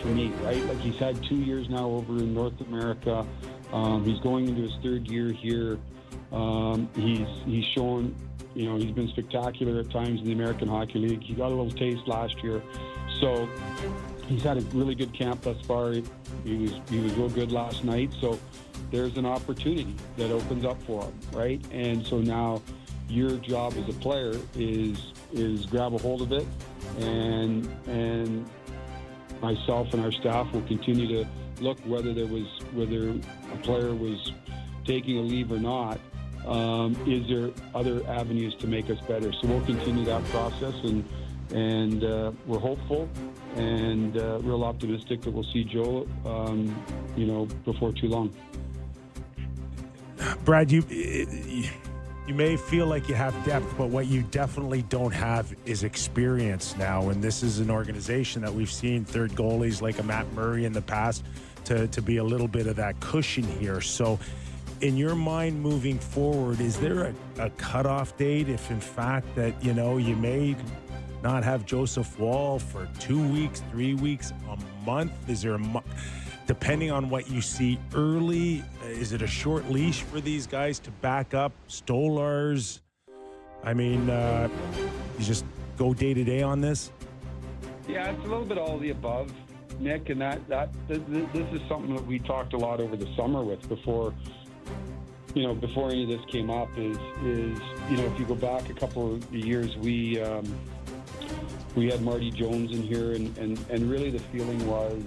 for me, right? Like, he's had 2 years now over in North America. He's going into his third year here. He's shown, he's been spectacular at times in the American Hockey League. He got a little taste last year. So he's had a really good camp thus far. He was real good last night. So there's an opportunity that opens up for him, right? And so now your job as a player is grab a hold of it, and myself and our staff will continue to look whether a player was taking a leave or not. Is there other avenues to make us better? So we'll continue that process, and we're hopeful and real optimistic that we'll see Joe, before too long. Brad, you may feel like you have depth, but what you definitely don't have is experience now. And this is an organization that we've seen third goalies like a Matt Murray in the past to be a little bit of that cushion here. So in your mind moving forward, is there a cutoff date if in fact that, you may not have Joseph Woll for 2 weeks, 3 weeks, a month? Is there depending on what you see early, is it a short leash for these guys to back up Stolarz? I mean, you just go day to day on this? Yeah, it's a little bit all of the above, Nick, and this is something that we talked a lot over the summer with before any of this came up is if you go back a couple of years, we had Marty Jones in here, and really the feeling was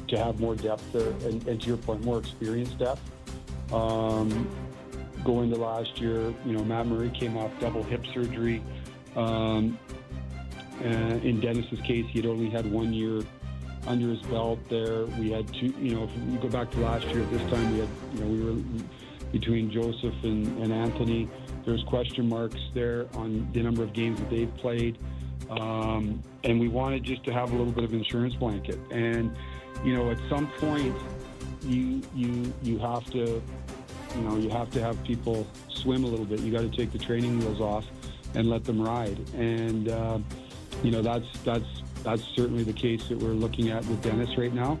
to have more depth there, and to your point, more experience depth. Going to last year, Matt Murray came off double hip surgery. In Dennis's case, he had only had 1 year under his belt there. We had two, if you go back to last year, at this time we had, we were between Joseph and Anthony. There's question marks there on the number of games that they've played. And we wanted just to have a little bit of insurance blanket. And, at some point you have to, you have to have people swim a little bit. You got to take the training wheels off and let them ride. And, that's certainly the case that we're looking at with Dennis right now.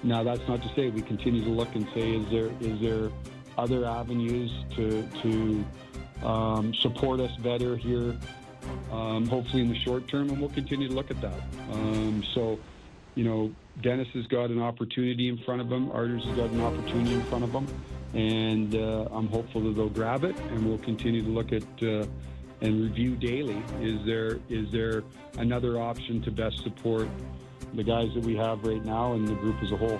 Now, that's not to say we continue to look and say, is there other avenues to support us better here, hopefully in the short term, and we'll continue to look at that. Dennis has got an opportunity in front of him. Arturs has got an opportunity in front of him, and I'm hopeful that they'll grab it, and we'll continue to look at and review daily. Is there another option to best support the guys that we have right now and the group as a whole?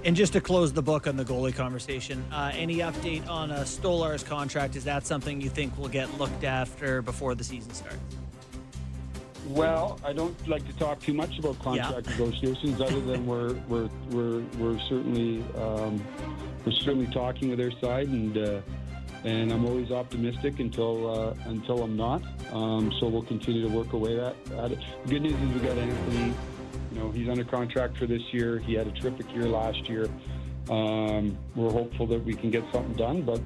And just to close the book on the goalie conversation, any update on Stolar's contract? Is that something you think will get looked after before the season starts? Well, I don't like to talk too much about contract negotiations, other than we're certainly talking with their side, and I'm always optimistic until I'm not. So we'll continue to work away at it. The good news is we got Anthony. He's under contract for this year. He had a terrific year last year. We're hopeful that we can get something done, but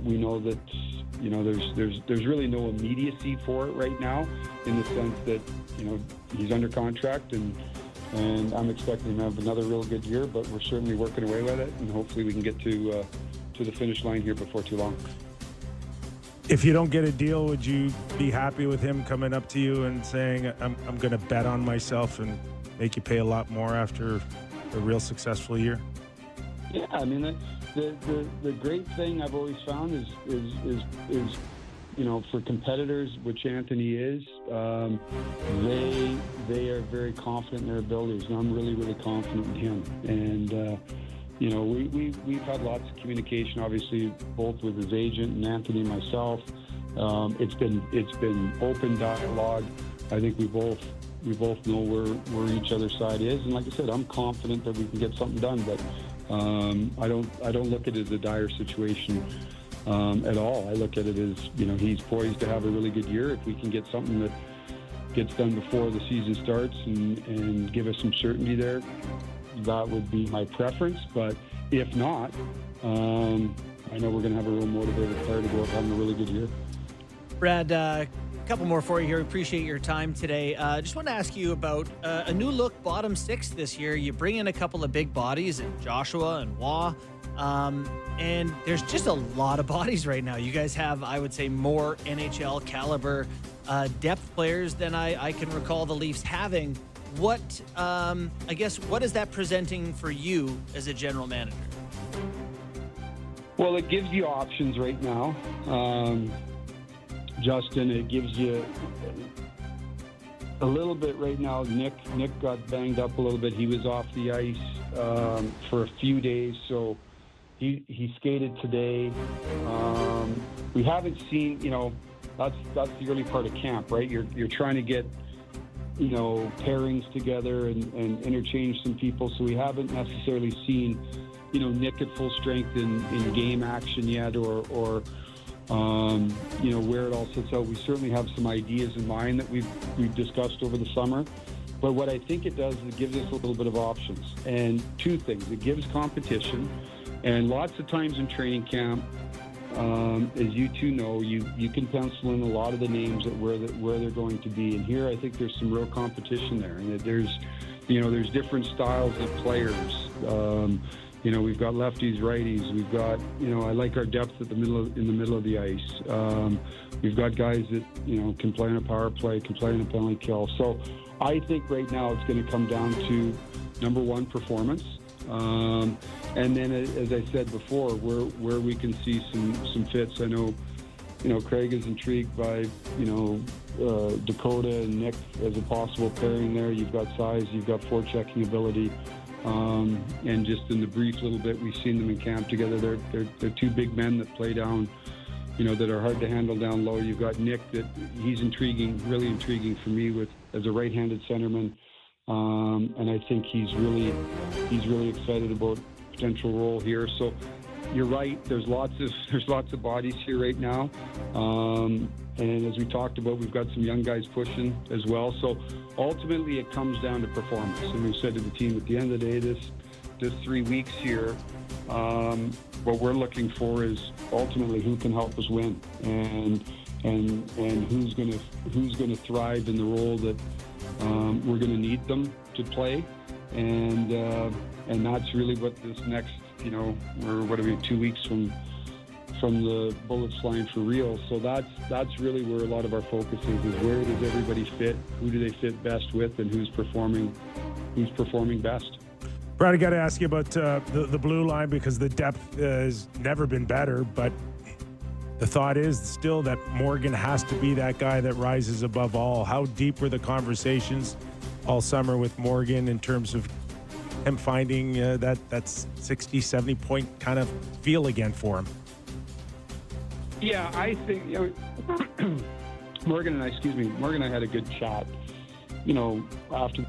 we know that there's really no immediacy for it right now, in the sense that he's under contract, and I'm expecting him to have another real good year. But we're certainly working away with it, and hopefully we can get to the finish line here before too long. If you don't get a deal, would you be happy with him coming up to you and saying, I'm going to bet on myself and make you pay a lot more after a real successful year? Yeah, I mean, the great thing I've always found is for competitors, which Anthony is, they are very confident in their abilities, and I'm really, really confident in him. And we've had lots of communication, obviously, both with his agent and Anthony and myself. It's been open dialogue. I think we both know where each other's side is, and like I said, I'm confident that we can get something done. But I don't look at it as a dire situation at all. I look at it as he's poised to have a really good year. If we can get something that gets done before the season starts and give us some certainty there, that would be my preference. But if not, I know we're going to have a real motivated player to go out having a really good year. Brad, couple more for you here. Appreciate your time today. Just want to ask you about a new look bottom six this year. You bring in a couple of big bodies in Joshua and Wah. And there's just a lot of bodies right now. You guys have, I would say, more NHL caliber depth players than I can recall the Leafs having. What, I guess, what is that presenting for you as a general manager? Well, it gives you options right now, Justin. It gives you a little bit right now. Nick got banged up a little bit. He was off the ice for a few days, so he skated today. We haven't seen, that's the early part of camp, right? You're trying to get, pairings together and interchange some people. So we haven't necessarily seen, Nick at full strength in game action yet, or where it all sits out. We certainly have some ideas in mind that we've discussed over the summer. But what I think it does is it gives us a little bit of options. And two things. It gives competition. And lots of times in training camp, as you two know, you can pencil in a lot of the names at where they're going to be. And here I think there's some real competition there. And there's different styles of players. We've got lefties, righties. We've got, I like our depth in the middle of the ice. We've got guys that, can play on a power play, can play on a penalty kill. So I think right now it's going to come down to, number one, performance. And then, as I said before, where we can see some fits. I know, Craig is intrigued by, Dakota and Nick as a possible pairing there. You've got size, you've got forechecking ability. And just in the brief little bit we've seen them in camp together, they're two big men that play down, that are hard to handle down low. You've got Nick that he's really intriguing for me as a right-handed centerman. And I think he's really excited about potential role here. So you're right. There's lots of bodies here right now. And as we talked about, we've got some young guys pushing as well. So ultimately, it comes down to performance. And we've said to the team, at the end of the day, this 3 weeks here, what we're looking for is ultimately who can help us win, and who's going to thrive in the role that we're going to need them to play. And that's really what this next, we're 2 weeks from the Bullets line for real. So that's really where a lot of our focus is where does everybody fit, who do they fit best with, and who's performing best. Brad, I got to ask you about the blue line, because the depth has never been better, but the thought is still that Morgan has to be that guy that rises above all. How deep were the conversations all summer with Morgan in terms of him finding that 60, 70 point kind of feel again for him? Yeah, I think Morgan and I had a good chat, after